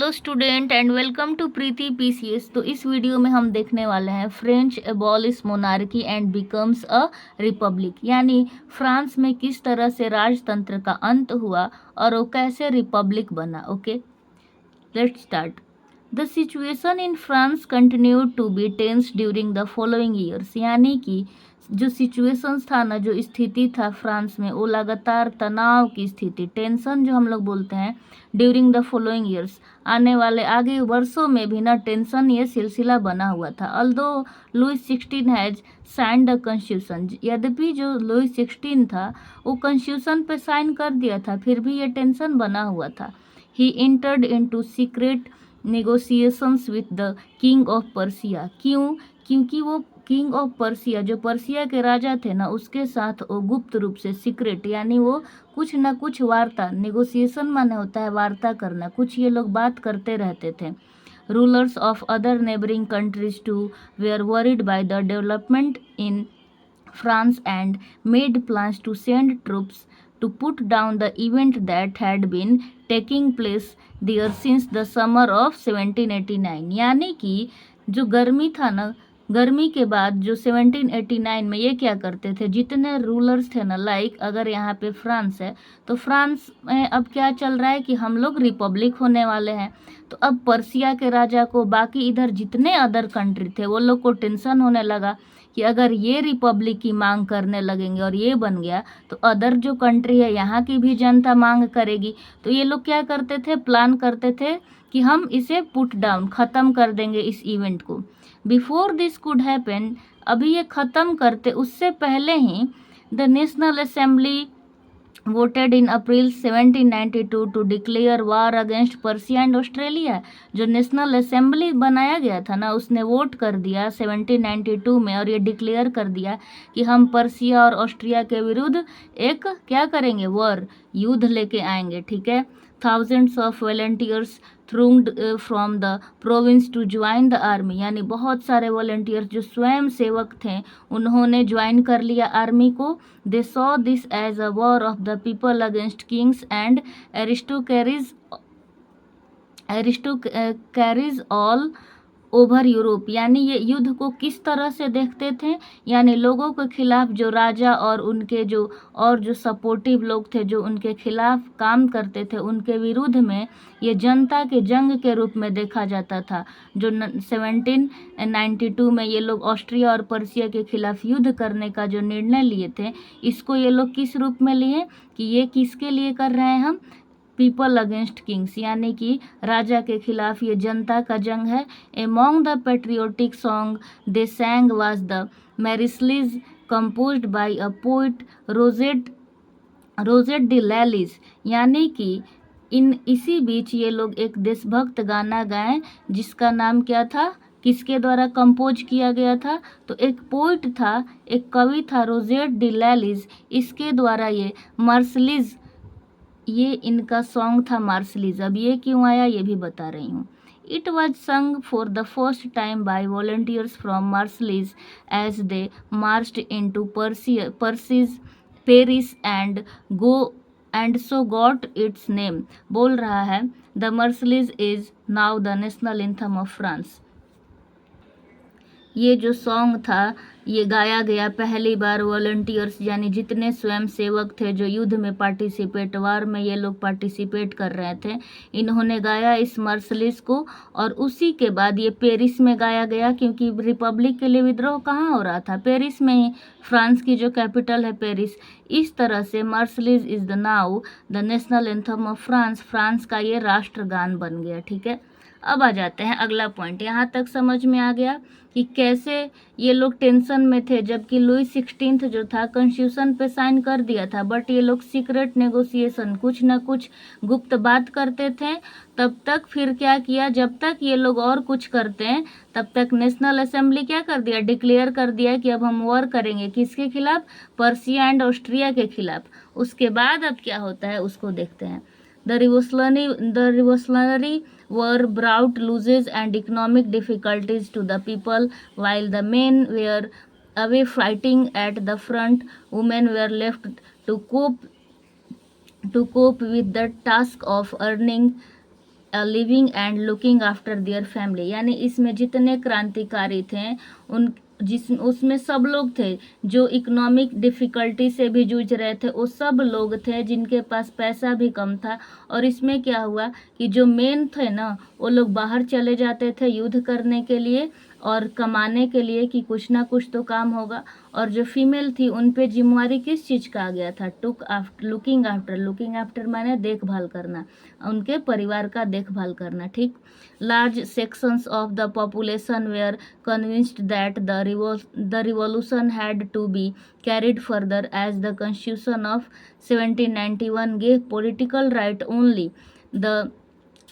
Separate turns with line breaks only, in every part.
Hello student and welcome to Preeti PCS. तो इस video में हम देखने वाले हैं French abolish monarchy and becomes a republic, यानी फ्रांस में किस तरह से राजतंत्र का अंत हुआ और वो कैसे रिपब्लिक बना। Okay, let's start. The situation in France continued to be tense during the following years, यानी कि जो सिचुएशंस था ना, जो स्थिति था फ्रांस में, वो लगातार तनाव की स्थिति, टेंशन जो हम लोग बोलते हैं, ड्यूरिंग द फॉलोइंग ईयर्स, आने वाले आगे वर्षों में भी ना टेंशन ये सिलसिला बना हुआ था। Although Louis 16 has sign the constitution, यद्यपि जो लुइस 16 था वो कॉन्स्टिट्यूशन पे साइन कर दिया था, फिर भी ये टेंशन बना हुआ था। He entered into secret negotiations with the king of Persia. क्यों? क्योंकि वो किंग ऑफ पर्सिया, जो पर्सिया के राजा थे ना, उसके साथ वो गुप्त रूप से, सीक्रेट यानी वो कुछ ना कुछ वार्ता, नेगोशिएशन माने होता है वार्ता करना, कुछ ये लोग बात करते रहते थे। Rulers of other neighbouring countries too were worried by the development in France and made plans to send troops to put down the event that had been taking place there since the summer of 1789। यानी कि जो गर्मी था ना, गर्मी के बाद जो 1789 में ये क्या करते थे, जितने रूलर्स थे ना, लाइक अगर यहाँ पे फ्रांस है तो फ्रांस में अब क्या चल रहा है कि हम लोग रिपब्लिक होने वाले हैं। तो अब पर्सिया के राजा को, बाकी इधर जितने अदर कंट्री थे वो लोग को टेंशन होने लगा कि अगर ये रिपब्लिक की मांग करने लगेंगे और ये बन गया तो अदर जो कंट्री है यहाँ की भी जनता मांग करेगी। तो ये लोग क्या करते थे, प्लान करते थे कि हम इसे पुट डाउन, ख़त्म कर देंगे इस इवेंट को। बिफोर दिस कुड हैपन, अभी ये ख़त्म करते उससे पहले ही the national assembly voted in April 1792 to declare war against Persia and Australia. जो नेशनल असेंबली बनाया गया था ना, उसने वोट कर दिया 1792 में और ये डिक्लेयर कर दिया कि हम पर्सिया और ऑस्ट्रिया के विरुद्ध एक क्या करेंगे, वॉर, युद्ध लेके आएंगे। ठीक है। Thousands of volunteers thronged from the province to join the army, यानी बहुत सारे वॉलंटियर्स जो स्वयं सेवक थे उन्होंने ज्वाइन कर लिया आर्मी को। They saw this as a war of the people against kings and aristocracies all over Europe, यानी ये युद्ध को किस तरह से देखते थे, यानी लोगों के खिलाफ जो राजा और उनके जो सपोर्टिव लोग थे, जो उनके खिलाफ काम करते थे, उनके विरुद्ध में ये जनता के जंग के रूप में देखा जाता था। जो 1792 में ये लोग ऑस्ट्रिया और पर्सिया के खिलाफ युद्ध करने का जो निर्णय लिए थे, इसको ये लोग किस रूप में लिए कि ये किसके लिए कर रहे हैं हम, पीपल अगेंस्ट किंग्स, यानी कि राजा के खिलाफ ये जनता का जंग है। Among the patriotic song they sang was the Marseillaise composed by a poet Rouget de Lisle, यानी कि इसी बीच ये लोग एक देशभक्त गाना गाएं जिसका नाम क्या था, किसके द्वारा कंपोज किया गया था, तो एक पोइट था, एक कवि था, रोजेट डी लैलिस, इसके द्वारा ये मार्सलीज, ये इनका सॉन्ग था मार्सलीज। अब ये क्यों आया ये भी बता रही हूँ। It was sung for the first time by volunteers from Marseilles as they marched into पर्सिस Paris and so got its name. बोल रहा है the Marseillaise is now the national anthem of France. ये जो सॉन्ग था ये गाया गया पहली बार वॉलंटियर्स, यानी जितने स्वयं सेवक थे जो युद्ध में पार्टिसिपेट, वार में ये लोग पार्टिसिपेट कर रहे थे, इन्होंने गाया इस मार्सलीज को। और उसी के बाद ये पेरिस में गाया गया, क्योंकि रिपब्लिक के लिए विद्रोह कहाँ हो रहा था, पेरिस में ही, फ्रांस की जो कैपिटल है पेरिस। इस तरह से Marseilles is the now the national anthem of France, France का ये राष्ट्रगान बन गया। ठीक है। अब आ जाते हैं अगला पॉइंट। यहाँ तक समझ में आ गया कि कैसे ये लोग टेंशन में थे, जबकि लुइस 16 जो था कॉन्स्टिट्यूशन पे साइन कर दिया था, बट ये लोग सीक्रेट नेगोशिएशन, कुछ ना कुछ गुप्त बात करते थे। तब तक फिर क्या किया, जब तक ये लोग और कुछ करते हैं तब तक नेशनल असेंबली क्या कर दिया, डिक्लेयर कर दिया कि अब हम वॉर करेंगे, किसके खिलाफ, पर्सिया एंड ऑस्ट्रिया के खिलाफ। उसके बाद अब क्या होता है उसको देखते हैं। The revolutionary were brought losses and economic difficulties to the people, while the men were away fighting at the front. Women were left to cope with the task of earning living and looking after their family, यानी इसमें जितने क्रांतिकारी थे उन उसमें सब लोग थे जो इकोनॉमिक डिफ़िकल्टी से भी जूझ रहे थे, वो सब लोग थे जिनके पास पैसा भी कम था। और इसमें क्या हुआ कि जो मेन थे ना, वो लोग बाहर चले जाते थे युद्ध करने के लिए और कमाने के लिए कि कुछ ना कुछ तो काम होगा। और जो फीमेल थी उन पे जिम्मेवारी किस चीज़ का आ गया था? लुकिंग आफ्टर माने देखभाल करना, उनके परिवार का देखभाल करना, ठीक। Large sections of the population were convinced that the revolution had to be carried further as the Constitution of 1791 gave political right only the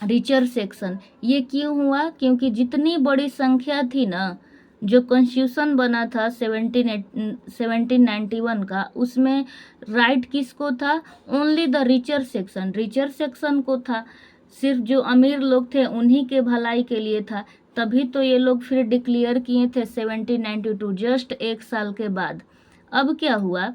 richer section. ये क्यों हुआ? क्योंकि जितनी बड़ी संख्या थी ना, जो कॉन्स्टिट्यूशन बना था 1791 का, उसमें राइट किसको था? ओनली द रिचर सेक्शन को था। सिर्फ जो अमीर लोग थे उन्हीं के भलाई के लिए था। तभी तो ये लोग फिर डिक्लेयर किए थे 1792, जस्ट एक साल के बाद। अब क्या हुआ?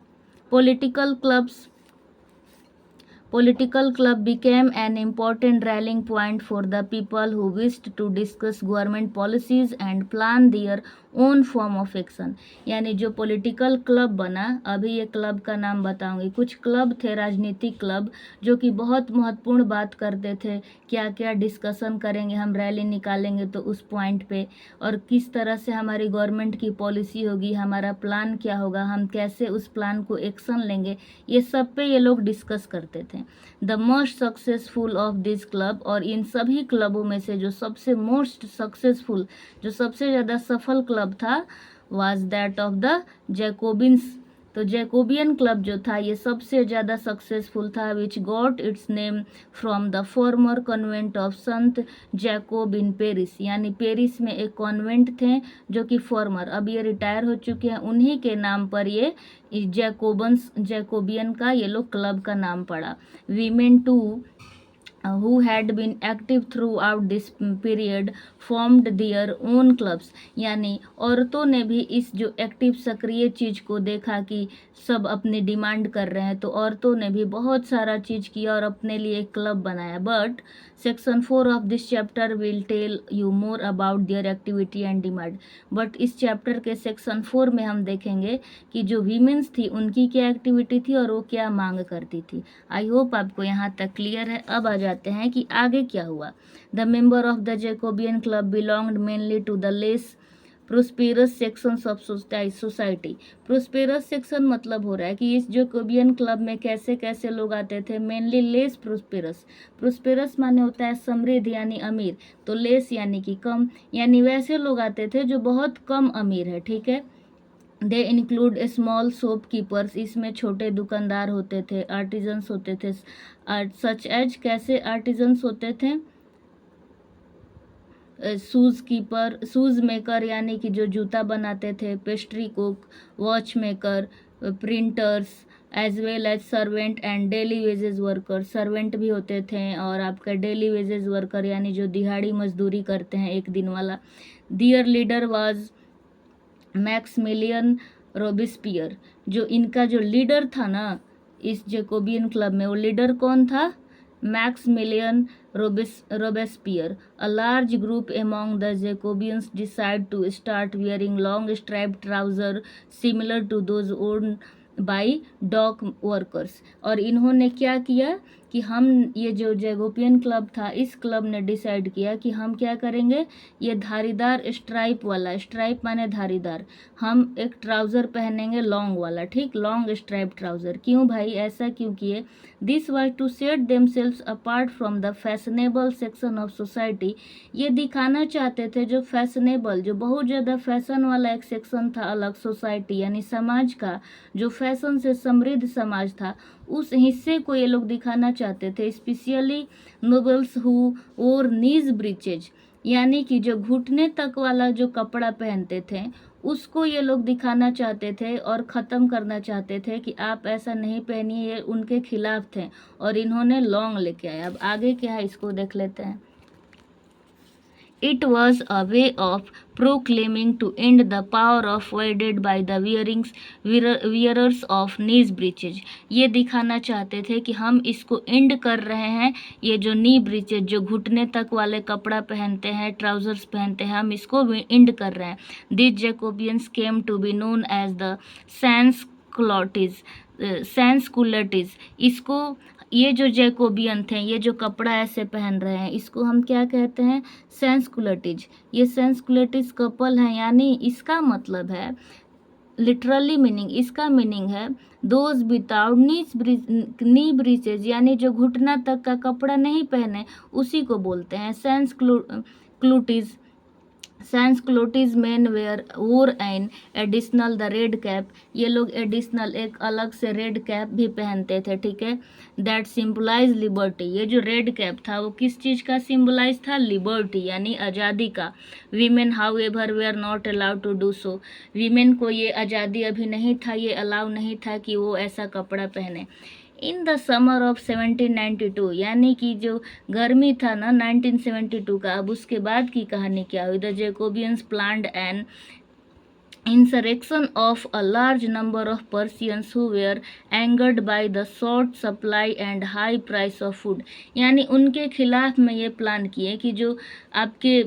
Political club became an important rallying point for the people who wished to discuss government policies and plan their own form of action। यानी जो पॉलिटिकल क्लब बना, अभी ये क्लब का नाम बताऊंगी। कुछ क्लब थे, राजनीतिक क्लब, जो कि बहुत महत्वपूर्ण बात करते थे, क्या क्या डिस्कशन करेंगे, हम रैली निकालेंगे तो उस पॉइंट पे, और किस तरह से हमारी गवर्नमेंट की पॉलिसी होगी, हमारा प्लान क्या होगा, हम कैसे उस प्लान को एक्शन लेंगे, ये सब पे ये लोग डिस्कस करते थे। The most successful of this club, और इन सभी क्लबों में से जो सबसे मोस्ट सक्सेसफुल, जो सबसे ज़्यादा सफल क्लब था, was that of the Jacobins. तो जैकोबियन क्लब जो था ये सबसे ज़्यादा सक्सेसफुल था, which got its name from the former convent of Sant Jacob in Paris. यानी पेरिस में एक कॉन्वेंट थे जो कि फॉर्मर, अब ये रिटायर हो चुके हैं, उन्हीं के नाम पर ये जैकोबियन का ये लोग क्लब का नाम पड़ा। Women too who had been active throughout this period formed their own clubs। यानी औरतों ने भी इस जो एक्टिव सक्रिय चीज़ को देखा कि सब अपनी डिमांड कर रहे हैं, तो औरतों ने भी बहुत सारा चीज़ किया और अपने लिए एक क्लब बनाया। But section 4 of this chapter will tell you more about their activity and demand. But इस चैप्टर के सेक्शन 4 में हम देखेंगे कि जो वीमेंस थी उनकी क्या एक्टिविटी थी और वो क्या मांग करती थी। आई होप आपको यहाँ तक क्लियर है। अब आ जाते हैं कि आगे क्या हुआ। The member of the Jacobin club belonged mainly to the less prosperous sections of society. Prosperous section मतलब हो रहा है कि इस जैकोबियन क्लब में कैसे कैसे लोग आते थे? मेनली लेस प्रोस्पेरस माने होता है समृद्ध यानी अमीर, तो लेस यानी कि कम, यानी वैसे लोग आते थे जो बहुत कम अमीर है, ठीक है। दे इंक्लूड स्मॉल शॉपकीपर्स, इसमें छोटे दुकानदार होते थे, आर्टिजन्स होते थे, सच एज कैसे आर्टिजन्स होते थे? शूज़ मेकर यानी कि जो जूता बनाते थे, pastry cook, watch maker, printers, as well as servant and daily wages worker. Servant भी होते थे और आपका डेली वेजेस वर्कर यानी जो दिहाड़ी मजदूरी करते हैं एक दिन वाला। दियर लीडर वाज मैक्समिलियन रोबिस्पियर। जो इनका जो लीडर था ना इस जैकोबियन क्लब में, वो लीडर कौन था? Maximilian Robespierre. A large group among the Jacobians decide to start wearing long striped trousers similar to those worn by dock workers। और इन्होंने क्या किया कि हम ये जो जैकोबियन क्लब था, इस क्लब ने डिसाइड किया कि हम क्या करेंगे, ये धारीदार स्ट्राइप वाला, स्ट्राइप माने धारीदार, हम एक ट्राउज़र पहनेंगे लॉन्ग वाला, ठीक, लॉन्ग स्ट्राइप ट्राउज़र। क्यों भाई, ऐसा क्यों किए? This was to set themselves apart from the fashionable section of society. ये दिखाना चाहते थे जो फैशनेबल, जो बहुत ज़्यादा फैशन वाला एक सेक्शन था अलग सोसाइटी यानी समाज का, जो फैशन से समृद्ध समाज था, उस हिस्से को ये लोग दिखाना चाहते थे। स्पेशली नोबल्स हु और नीज ब्रीचेज, यानी कि जो घुटने तक वाला जो कपड़ा पहनते थे उसको ये लोग दिखाना चाहते थे और ख़त्म करना चाहते थे कि आप ऐसा नहीं पहनिए, ये उनके खिलाफ थे और इन्होंने लॉन्ग लेके आए। अब आगे क्या है इसको देख लेते हैं। It was a way of proclaiming to end the power of wielded by the wearers of knees breeches. ये दिखाना चाहते थे कि हम इसको एंड कर रहे हैं, ये जो नी ब्रीचेज जो घुटने तक वाले कपड़ा पहनते हैं, ट्राउजर्स पहनते हैं, हम इसको एंड कर रहे हैं. These Jacobians came to be known as the Sans-culottes. इसको ये जो जैकोबियन थे, ये जो कपड़ा ऐसे पहन रहे हैं, इसको हम क्या कहते हैं? सेंसकुलेटिज. ये सेंसकुलेटिज कपल हैं, यानी इसका मतलब है लिटरली मीनिंग, इसका मीनिंग है दोज विदाउट नी ब्रीचेज, यानी जो घुटना तक का कपड़ा नहीं पहने उसी को बोलते हैं सेंसक्लूटिज. सेंसक्लोटिज मैन वोर an additional the red cap. ये लोग एडिशनल एक अलग से रेड कैप भी पहनते थे, ठीक है. That symbolise liberty. ये जो रेड कैप था वो किस चीज़ का सिंबलाइज था? लिबर्टी, यानी आज़ादी का. Women however they are not allowed to do so. Women को ये आज़ादी अभी नहीं था, ये अलाउ नहीं था कि वो ऐसा कपड़ा पहने. इन द समर ऑफ 1792, यानी कि जो गर्मी था ना 1972 का, अब उसके बाद की कहानी क्या हुई? The Jacobins planned an insurrection of a large number of Persians who were angered by the short supply and high price of food. यानी उनके खिलाफ में ये प्लान किए कि जो आपके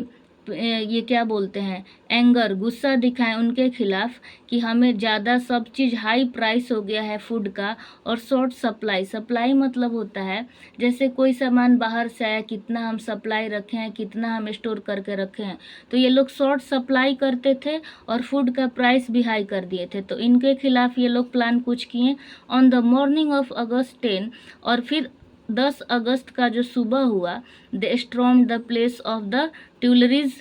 ये क्या बोलते हैं, एंगर, गुस्सा दिखाएं उनके खिलाफ कि हमें ज़्यादा सब चीज़ हाई प्राइस हो गया है फूड का, और शॉर्ट सप्लाई. सप्लाई मतलब होता है जैसे कोई सामान बाहर से आया, कितना हम सप्लाई रखें हैं, कितना हम स्टोर करके रखें हैं. तो ये लोग शॉर्ट सप्लाई करते थे और फूड का प्राइस भी हाई कर दिए थे. तो इनके खिलाफ ये लोग प्लान कुछ किए. On the morning of August 10, और फिर 10 अगस्त का जो सुबह हुआ, they stormed the palace of the Tuileries.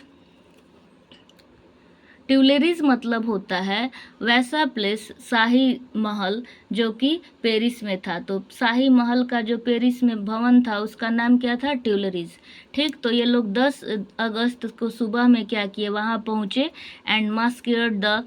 Tuileries मतलब होता है वैसा प्लेस, शाही महल जो कि पेरिस में था. तो शाही महल का जो पेरिस में भवन था उसका नाम क्या था? ट्यूलरीज. ठीक, तो ये लोग 10 अगस्त को सुबह में क्या किए? वहाँ पहुँचे and massacred the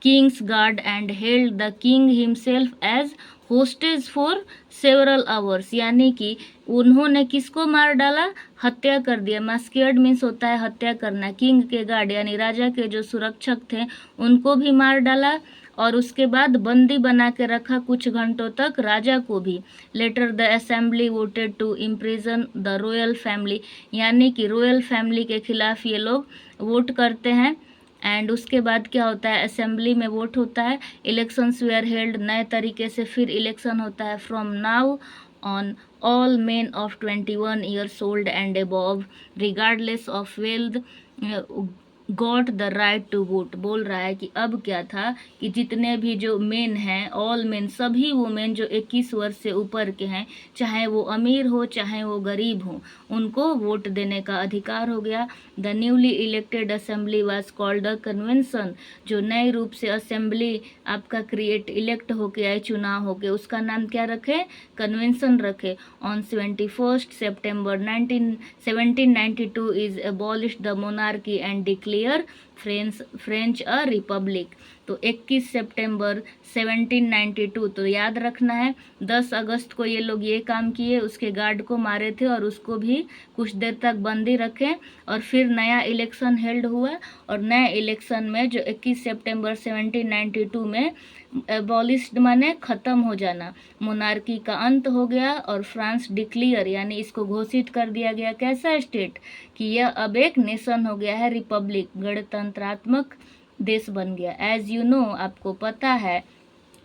king's guard and held the king himself as hostage for several hours. यानी कि उन्होंने किसको मार डाला? हत्या कर दिया. मास्कर्ड मीन्स होता है हत्या करना. किंग के गार्ड यानी राजा के जो सुरक्षक थे उनको भी मार डाला, और उसके बाद बंदी बना के रखा कुछ घंटों तक राजा को भी. Later the assembly voted to imprison the royal family. यानी कि रॉयल फैमिली के खिलाफ ये लोग वोट करते हैं. एंड उसके बाद क्या होता है? असेंबली में वोट होता है. इलेक्शंस वेयर हेल्ड, नए तरीके से फिर इलेक्शन होता है. From now on all men of 21 years old and above regardless of wealth got the right to vote. बोल रहा है कि अब क्या था कि जितने भी जो मेन हैं, ऑल मेन, सभी वो मेन जो 21 वर्ष से ऊपर के हैं, चाहे वो अमीर हो चाहे वो गरीब हो, उनको वोट देने का अधिकार हो गया. The newly elected assembly was called the convention. जो नए रूप से असेंबली आपका इलेक्ट होके आए, चुनाव होके, उसका नाम क्या रखे? कन्वेंशन रखे. On 21 September 1792 is abolished the monarchy and declare French a republic. तो 21 सितंबर 1792, तो याद रखना है 10 अगस्त को ये लोग ये काम किए, उसके गार्ड को मारे थे और उसको भी कुछ देर तक बंदी रखे. और फिर नया इलेक्शन हेल्ड हुआ, और नए इलेक्शन में जो 21 सितंबर 1792 में एबॉलिश्ड माने ख़त्म हो जाना, मोनार्की का अंत हो गया, और फ्रांस डिक्लेयर यानी इसको घोषित कर दिया गया कैसा स्टेट कि यह अब एक नेशन हो गया है, रिपब्लिक, गणतंत्रात्मक देश बन गया. एज यू नो, आपको पता है,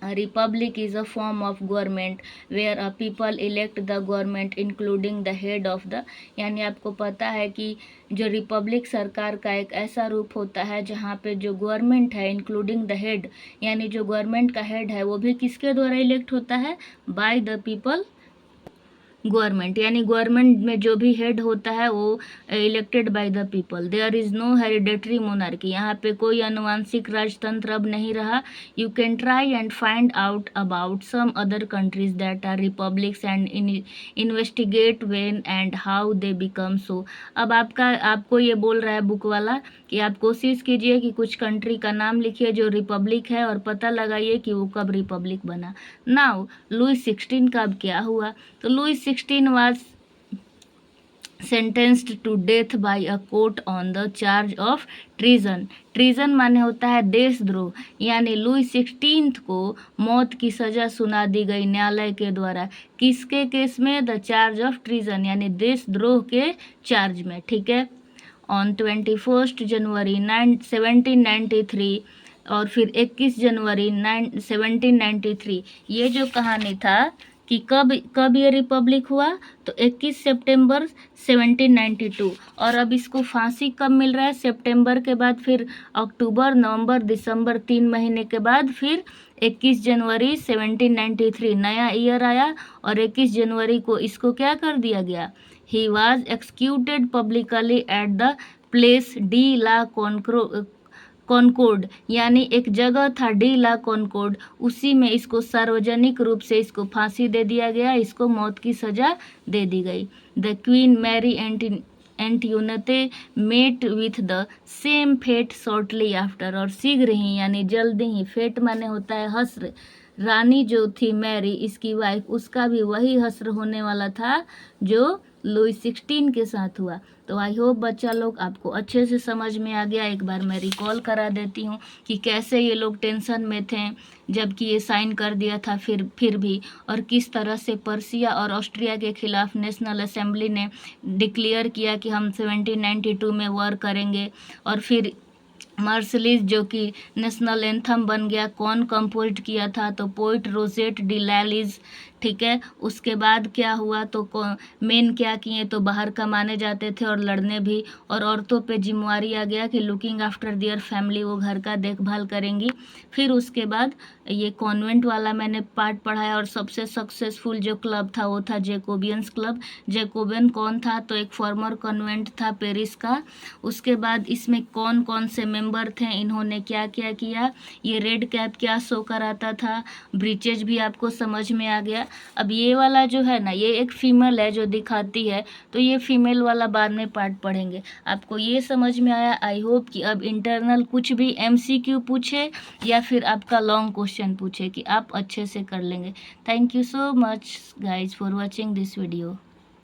A republic is a form of government where a people elect the government including the head of the. यानी आपको पता है कि जो रिपब्लिक सरकार का एक ऐसा रूप होता है जहाँ पे जो गवर्नमेंट है इंक्लूडिंग द हेड, यानी जो गवर्नमेंट का हेड है वो भी किसके द्वारा इलेक्ट होता है? By the people. गवर्नमेंट यानी गवर्नमेंट में जो भी हेड होता है वो elected by the people. There is no hereditary monarchy. यहाँ पे कोई अनुवांशिक राजतंत्र अब नहीं रहा. You can try and find out about some other countries that are republics and investigate when and how they become so. अब आपको ये बोल रहा है बुक वाला कि आप कोशिश कीजिए कि कुछ कंट्री का नाम लिखिए जो रिपब्लिक है और पता लगाइए कि वो कब रिपब्लिक बना. नाउ लुई 16 का अब क्या हुआ? तो Louis 16 was sentenced to death by a court on the charge of treason. Treason माने होता है देशद्रोह, यानी लुई 16 को मौत की सजा सुना दी गई न्यायालय के द्वारा। किसके केस में? द चार्ज ऑफ ट्रीजन, यानी देशद्रोह के चार्ज में। ठीक है। ऑन 21 जनवरी 1793 और फिर 21 जनवरी 1793, ये जो कहानी था कि कब कब ये रिपब्लिक हुआ, तो 21 सितंबर 1792। और अब इसको फांसी कब मिल रहा है? सितंबर के बाद फिर अक्टूबर, नवंबर, दिसंबर, 3 महीने के बाद फिर 21 जनवरी 1793 नया ईयर आया और 21 जनवरी को इसको क्या कर दिया गया? He was executed publicly at the Place de la Concorde, यानी एक जगह था डी ला कॉनकोर्ड, उसी में इसको सार्वजनिक रूप से इसको फांसी दे दिया गया, इसको मौत की सजा दे दी गई। The queen Marie Antoinette met with the same fate shortly after, और शीघ्र ही यानी जल्दी ही, फेट माने होता है हश्र, रानी जो थी मैरी इसकी वाइफ, उसका भी वही हश्र होने वाला था जो लुई 16 के साथ हुआ। तो आई होप बच्चा लोग आपको अच्छे से समझ में आ गया। एक बार मैं रिकॉल करा देती हूँ कि कैसे ये लोग टेंशन में थे जबकि ये साइन कर दिया था फिर भी, और किस तरह से पर्सिया और ऑस्ट्रिया के खिलाफ नेशनल असेंबली ने डिक्लेयर किया कि हम 1792 में वॉर करेंगे। और फिर मर्सलीज जो कि नेशनल एंथम बन गया, कौन कंपोज किया था? तो पोइट रोजेट डी लैलिज। ठीक है। उसके बाद क्या हुआ? तो मेन क्या किए? तो बाहर कमाने जाते थे और लड़ने भी, और औरतों पे जिम्मेवारी आ गया कि लुकिंग आफ्टर देयर फैमिली, वो घर का देखभाल करेंगी। फिर उसके बाद ये कॉन्वेंट वाला मैंने पार्ट पढ़ाया, और सबसे सक्सेसफुल जो क्लब था वो था जेकोबियंस क्लब। जेकोबियन कौन था? तो एक फॉर्मर कॉन्वेंट था पेरिस का। उसके बाद इसमें कौन कौन से मेंबर थे, इन्होंने क्या क्या किया, ये रेड कैप क्या शो कराता था, ब्रीचेज भी आपको समझ में आ गया। अब ये वाला जो है ना, ये एक फीमेल है जो दिखाती है, तो ये फीमेल वाला बाद में पार्ट पढ़ेंगे। आपको ये समझ में आया? आई होप कि अब इंटरनल कुछ भी MCQ पूछे या फिर आपका लॉन्ग क्वेश्चन पूछे कि आप अच्छे से कर लेंगे। Thank you so much guys for watching this video.